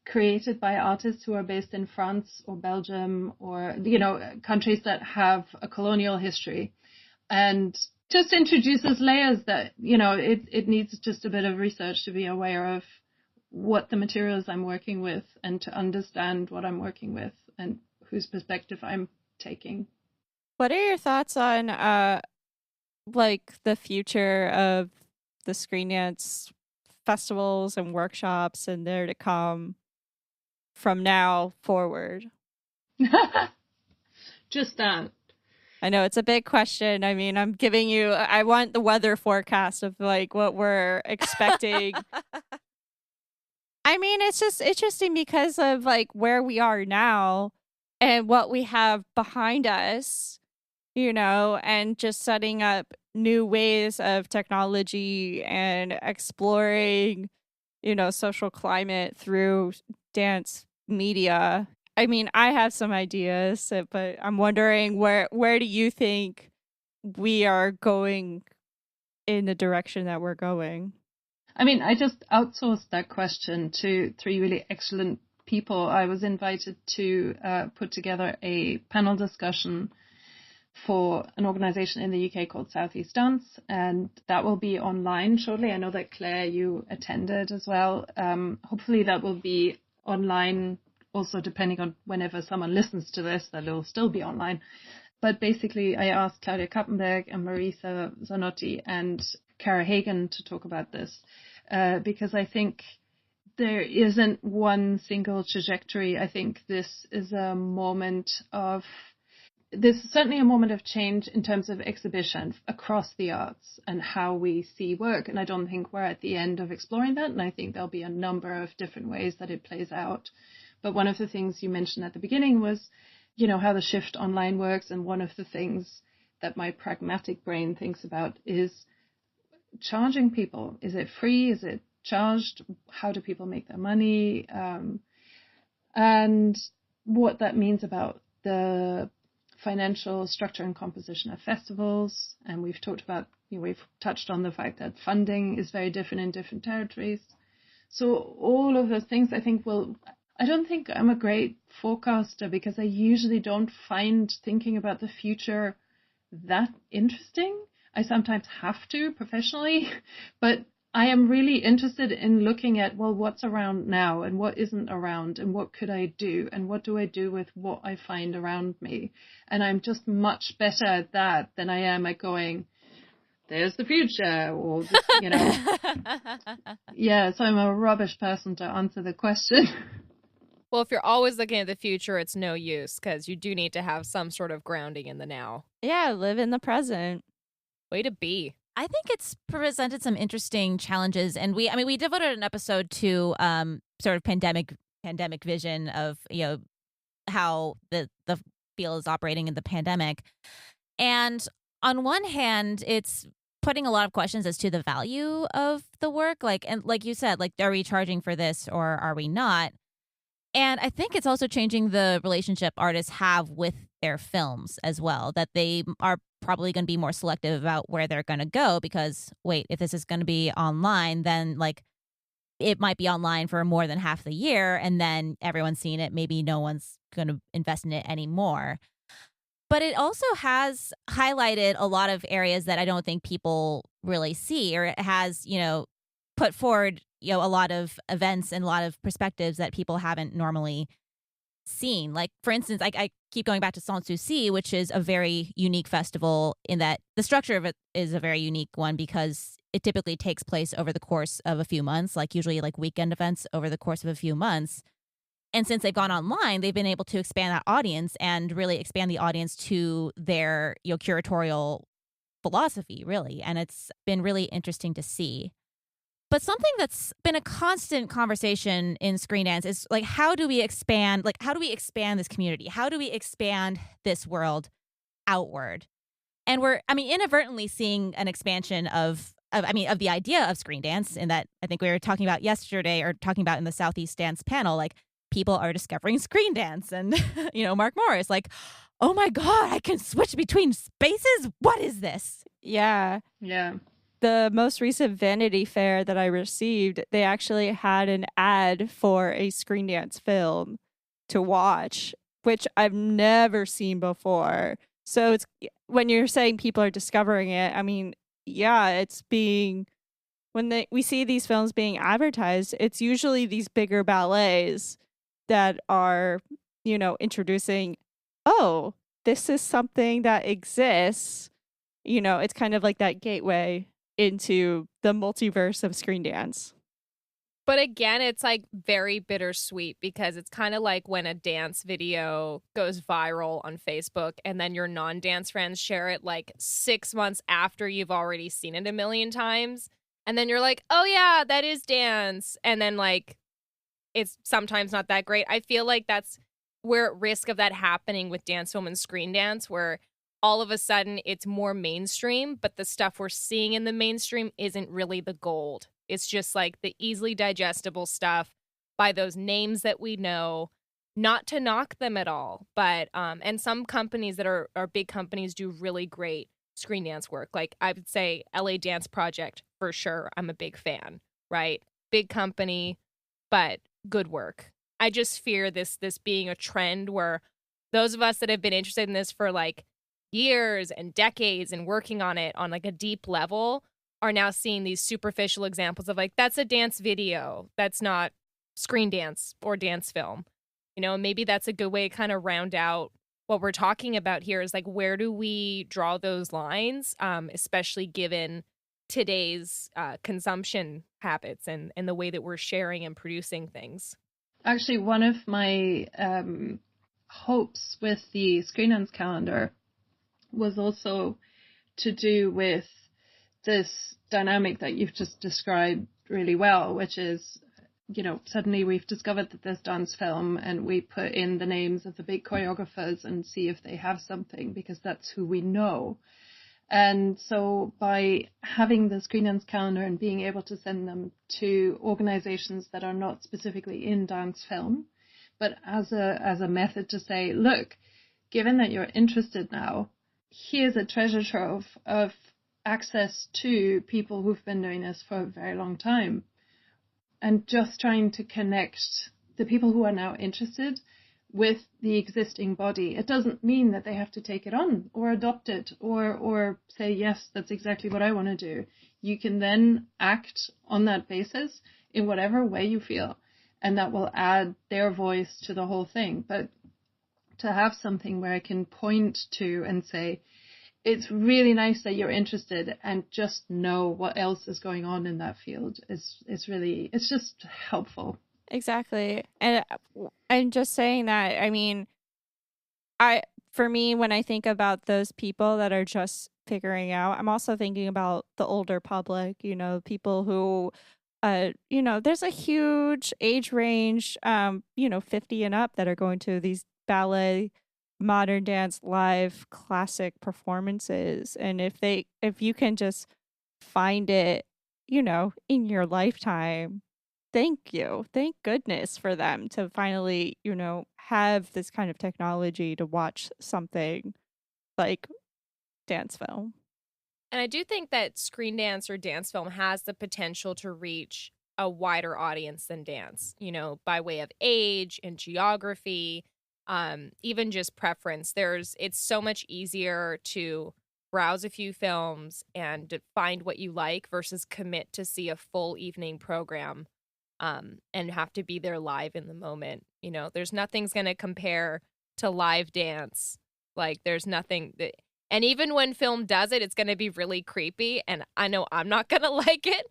created by artists who are based in France or Belgium, or countries that have a colonial history, and just introduces layers that it needs just a bit of research to be aware of what the materials I'm working with, and to understand what I'm working with and whose perspective I'm taking. What are your thoughts on like the future of the screendance festivals and workshops and there to come? from now forward? Just that. I know it's a big question. I mean, I want the weather forecast of like what we're expecting. I mean, it's just interesting because of like where we are now and what we have behind us, and just setting up new ways of technology and exploring, social climate through dance media. I mean, I have some ideas, but I'm wondering where do you think we are going in the direction that we're going? I mean, I just outsourced that question to three really excellent people. I was invited to put together a panel discussion for an organization in the UK called Southeast Dance, and that will be online shortly. I know that Claire, you attended as well. Hopefully that will be online also, depending on whenever someone listens to this, that it'll still be online. But basically, I asked Claudia Kappenberg and Marisa Zanotti and Kara Hagen to talk about this, because I think there isn't one single trajectory. I think this is certainly a moment of change in terms of exhibition across the arts and how we see work. And I don't think we're at the end of exploring that. And I think there'll be a number of different ways that it plays out. But one of the things you mentioned at the beginning was, how the shift online works. And one of the things that my pragmatic brain thinks about is charging people. Is it free? Is it charged? How do people make their money? And what that means about the financial structure and composition of festivals. And we've touched on the fact that funding is very different in different territories. So all of those things, I don't think I'm a great forecaster, because I usually don't find thinking about the future that interesting. I sometimes have to professionally, but I am really interested in looking at, well, what's around now and what isn't around, and what could I do, and what do I do with what I find around me. And I'm just much better at that than I am at going, there's the future, or, Yeah, so I'm a rubbish person to answer the question. Well, if you're always looking at the future, it's no use, because you do need to have some sort of grounding in the now. Yeah, live in the present. Way to be. I think it's presented some interesting challenges, and we devoted an episode to sort of pandemic vision of how the field is operating in the pandemic. And on one hand, it's putting a lot of questions as to the value of the work, and like you said, like, are we charging for this or are we not? And I think it's also changing the relationship artists have with their films as well, that they are probably going to be more selective about where they're going to go, because wait, if this is going to be online, then like it might be online for more than half the year, and then everyone's seen it, maybe no one's going to invest in it anymore. But it also has highlighted a lot of areas that I don't think people really see, or it has, put forward, a lot of events and a lot of perspectives that people haven't normally seen. Like, for instance, I keep going back to Sans Souci, which is a very unique festival in that the structure of it is a very unique one, because it typically takes place over the course of a few months, like usually like weekend events over the course of a few months. And since they've gone online, they've been able to expand that audience and really expand the audience to their curatorial philosophy, really. And it's been really interesting to see. But something that's been a constant conversation in Screendance is like, how do we expand this community? How do we expand this world outward? And we're, inadvertently seeing an expansion of the idea of Screendance, in that I think we were talking about yesterday, or talking about in the Southeast Dance panel, like, people are discovering Screendance, and, Mark Morris, like, oh my God, I can switch between spaces. What is this? Yeah. Yeah. The most recent Vanity Fair that I received, they actually had an ad for a Screendance film to watch, which I've never seen before. So it's, when you're saying people are discovering it, yeah, it's being, when we see these films being advertised, it's usually these bigger ballets that are, introducing, oh, this is something that exists. It's kind of like that gateway into the multiverse of Screendance. But again, it's like very bittersweet because it's kind of like when a dance video goes viral on Facebook and then your non-dance friends share it like 6 months after you've already seen it a million times. And then you're like, oh yeah, that is dance. And then like, it's sometimes not that great. I feel like we're at risk of that happening with dance film and screen dance, where all of a sudden it's more mainstream, but the stuff we're seeing in the mainstream isn't really the gold. It's just like the easily digestible stuff by those names that we know, not to knock them at all. But, and some companies that are big companies do really great screen dance work. Like I would say LA Dance Project for sure. I'm a big fan, right? Big company, but good work. I just fear this being a trend where those of us that have been interested in this for like years and decades and working on it on like a deep level are now seeing these superficial examples of like, that's a dance video. That's not screen dance or dance film. You know, maybe that's a good way to kind of round out what we're talking about here is like, where do we draw those lines, especially given today's consumption habits and the way that we're sharing and producing things. Actually, one of my hopes with the screendance calendar was also to do with this dynamic that you've just described really well, which is, you know, suddenly we've discovered that there's dance film and we put in the names of the big choreographers and see if they have something because that's who we know. And so by having the screendance calendar and being able to send them to organizations that are not specifically in dance film, but as a method to say, look, given that you're interested now, here's a treasure trove of access to people who've been doing this for a very long time. And just trying to connect the people who are now interested with the existing body. It doesn't mean that they have to take it on or adopt it or say, yes, that's exactly what I want to do. You can then act on that basis in whatever way you feel, and that will add their voice to the whole thing. But to have something where I can point to and say, it's really nice that you're interested, and just know what else is going on in that field is really, it's just helpful. Exactly. And I'm just saying that, I mean, for me, when I think about those people that are just figuring out, I'm also thinking about the older public, you know, people who, you know, there's a huge age range, you know, 50 and up that are going to these ballet, modern dance, live, classic performances. And if you can just find it, you know, in your lifetime, thank you. Thank goodness for them to finally, you know, have this kind of technology to watch something like dance film. And I do think that screen dance or dance film has the potential to reach a wider audience than dance, you know, by way of age and geography, even just preference. It's so much easier to browse a few films and find what you like versus commit to see a full evening program. And have to be there live in the moment. You know, there's nothing's going to compare to live dance. Like there's nothing that, and even when film does it, it's going to be really creepy. And I know I'm not going to like it,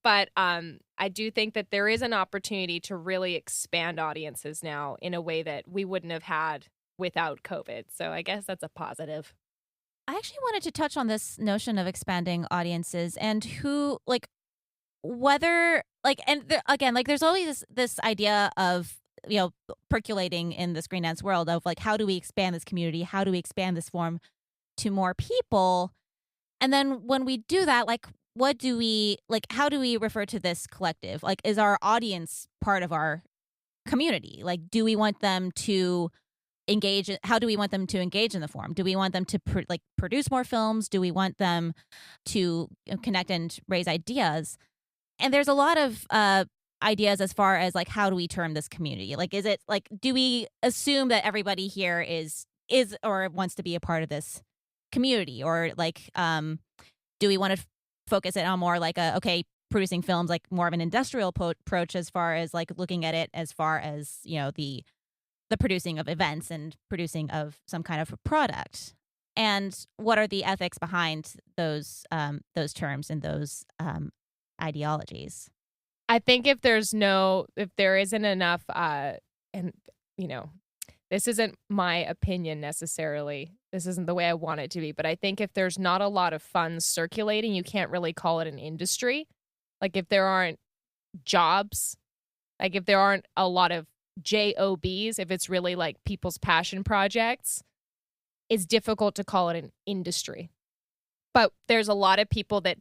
but I do think that there is an opportunity to really expand audiences now in a way that we wouldn't have had without COVID. So I guess that's a positive. I actually wanted to touch on this notion of expanding audiences and who, like, whether like, and again, like there's always this idea of, you know, percolating in the screen dance world of like, how do we expand this community? How do we expand this form to more people? And then when we do that, like, what do we, like, how do we refer to this collective? Like, is our audience part of our community? Like, do we want them to engage? How do we want them to engage in the form? Do we want them to produce more films? Do we want them to connect and raise ideas? And there's a lot of ideas as far as like, how do we term this community? Like, is it like, do we assume that everybody here is or wants to be a part of this community? Or like, do we want to focus it on more like producing films, like more of an industrial approach as far as like looking at it as far as, you know, the producing of events and producing of some kind of a product? And what are the ethics behind those terms and those ideologies? I think if there isn't enough, and this isn't my opinion necessarily. This isn't the way I want it to be, but I think if there's not a lot of funds circulating, you can't really call it an industry. Like if there aren't jobs, like if there aren't a lot of jobs, if it's really like people's passion projects, it's difficult to call it an industry. But there's a lot of people that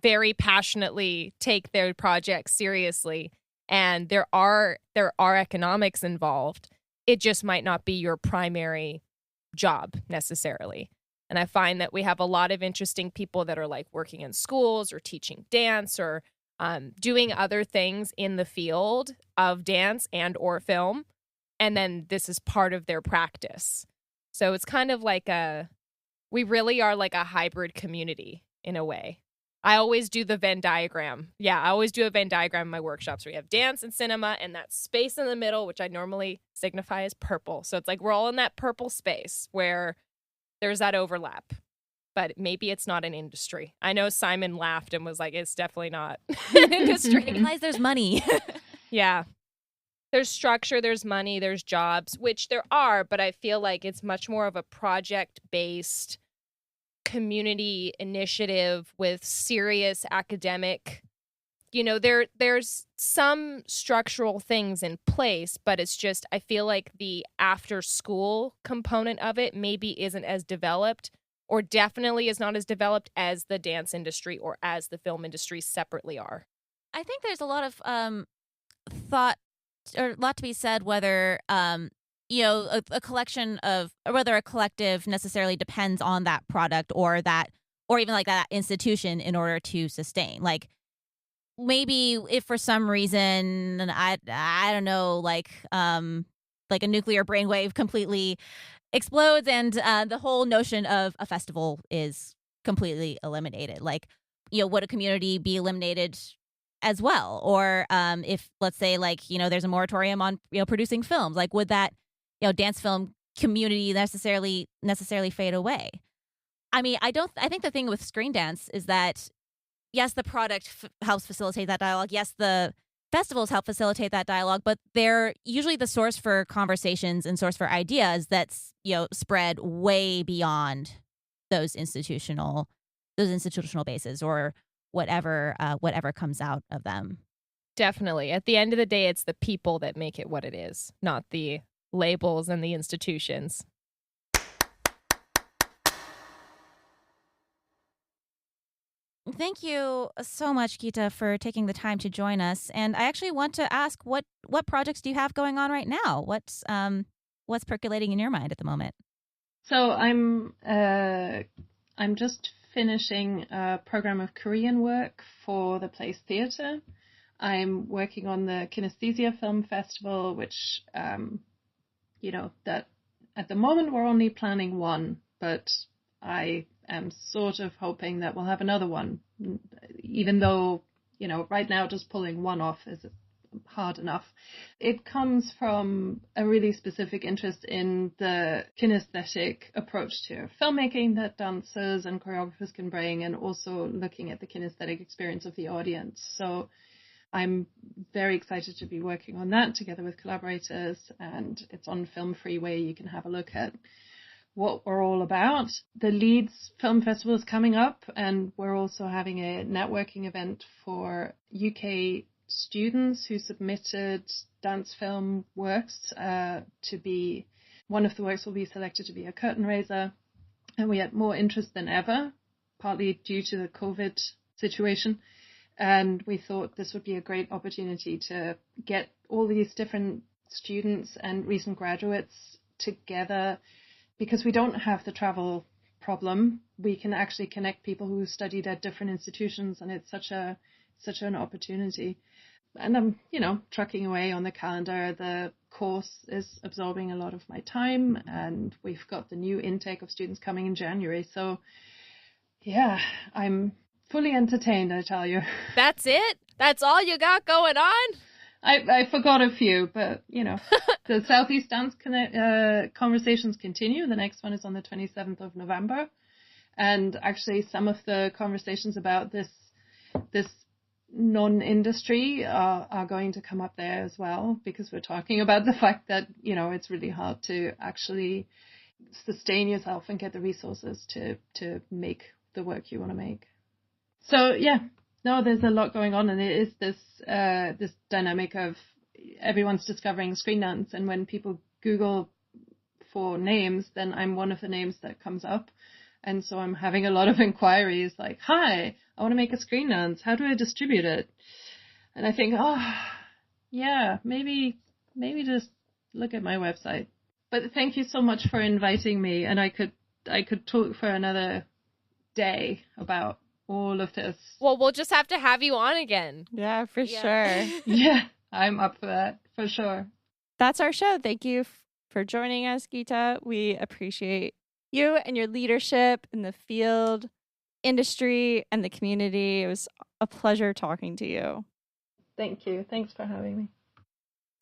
very passionately take their projects seriously, and there are economics involved. It just might not be your primary job necessarily. And I find that we have a lot of interesting people that are like working in schools or teaching dance or doing other things in the field of dance and or film. And then this is part of their practice. So it's kind of like we really are like a hybrid community in a way. I always do the Venn diagram. Yeah, I always do a Venn diagram in my workshops where you have dance and cinema and that space in the middle, which I normally signify as purple. So it's like we're all in that purple space where there's that overlap. But maybe it's not an industry. I know Simon laughed and was like, it's definitely not an industry. Implies there's money. Yeah. There's structure, there's money, there's jobs, which there are, but I feel like it's much more of a project-based community initiative with serious academic, there's some structural things in place, but it's just, I feel like the after school component of it maybe isn't as developed, or definitely is not as developed as the dance industry or as the film industry separately are. I think there's a lot of thought, or a lot to be said whether a collection of, or whether a collective necessarily depends on that product or even like that institution in order to sustain. Like maybe if for some reason, I don't know, like a nuclear brainwave completely explodes and the whole notion of a festival is completely eliminated. Like, would a community be eliminated as well? Or if, let's say, like, there's a moratorium on producing films, like would that dance film community necessarily fade away? I mean, I think the thing with Screendance is that yes, the product helps facilitate that dialogue. Yes, the festivals help facilitate that dialogue, but they're usually the source for conversations and source for ideas that's spread way beyond those institutional bases or whatever comes out of them. Definitely. At the end of the day, it's the people that make it what it is, not the labels and the institutions. Thank you so much, Gitta, for taking the time to join us. And I actually want to ask, what projects do you have going on right now? What's percolating in your mind at the moment? So I'm just finishing a program of Korean work for the Place Theatre. I'm working on the Kinesthesia Film Festival, which, that at the moment we're only planning one, but I am sort of hoping that we'll have another one, even though, right now just pulling one off is hard enough. It comes from a really specific interest in the kinesthetic approach to filmmaking that dancers and choreographers can bring, and also looking at the kinesthetic experience of the audience. So I'm very excited to be working on that together with collaborators, and it's on Film Freeway. You can have a look at what we're all about. The Leeds Film Festival is coming up, and we're also having a networking event for UK students who submitted dance film works to be, one of the works will be selected to be a curtain raiser, and we had more interest than ever, partly due to the COVID situation. And we thought this would be a great opportunity to get all these different students and recent graduates together, because we don't have the travel problem. We can actually connect people who studied at different institutions, and it's such an opportunity. And I'm, trucking away on the calendar. The course is absorbing a lot of my time, and we've got the new intake of students coming in January. So, yeah, I'm fully entertained, I tell you. That's it? That's all you got going on? I forgot a few, but, the Southeast Dance conversations continue. The next one is on the 27th of November. And actually some of the conversations about this non-industry are going to come up there as well, because we're talking about the fact that, it's really hard to actually sustain yourself and get the resources to make the work you want to make. So yeah, no, there's a lot going on, and it is this dynamic of everyone's discovering screendance, and when people Google for names, then I'm one of the names that comes up. And so I'm having a lot of inquiries like, hi, I want to make a screendance. How do I distribute it? And I think, yeah, maybe just look at my website. But thank you so much for inviting me. And I could talk for another day about all of this. Well, we'll just have to have you on again. Yeah, for sure. Yeah, I'm up for that, for sure. That's our show. Thank you for joining us, Gitta. We appreciate you and your leadership in the field, industry, and the community. It was a pleasure talking to you. Thank you. Thanks for having me.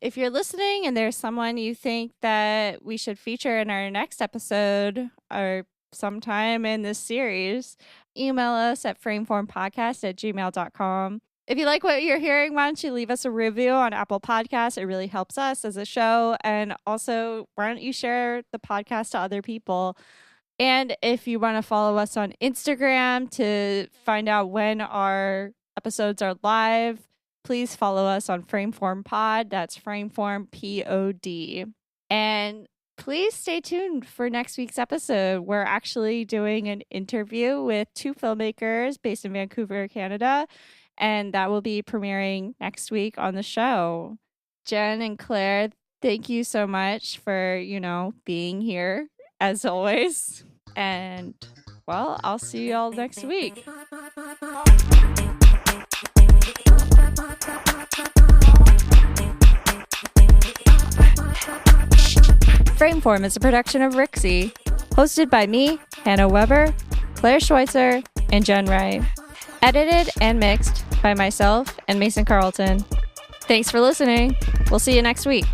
If you're listening and there's someone you think that we should feature in our next episode or sometime in this series, email us at frameformpodcast@gmail.com. If you like what you're hearing, why don't you leave us a review on Apple Podcasts? It really helps us as a show. And also, why don't you share the podcast to other people? And if you want to follow us on Instagram to find out when our episodes are live, please follow us on Frameform Pod. That's Frameform POD. And please stay tuned for next week's episode. We're actually doing an interview with 2 filmmakers based in Vancouver, Canada. And that will be premiering next week on the show. Jen and Claire, thank you so much for, being here as always. And, well, I'll see you all next week. Frameform is a production of Rixie, hosted by me, Hannah Weber, Claire Schweitzer, and Jen Wright. Edited and mixed by myself and Mason Carlton. Thanks for listening. We'll see you next week.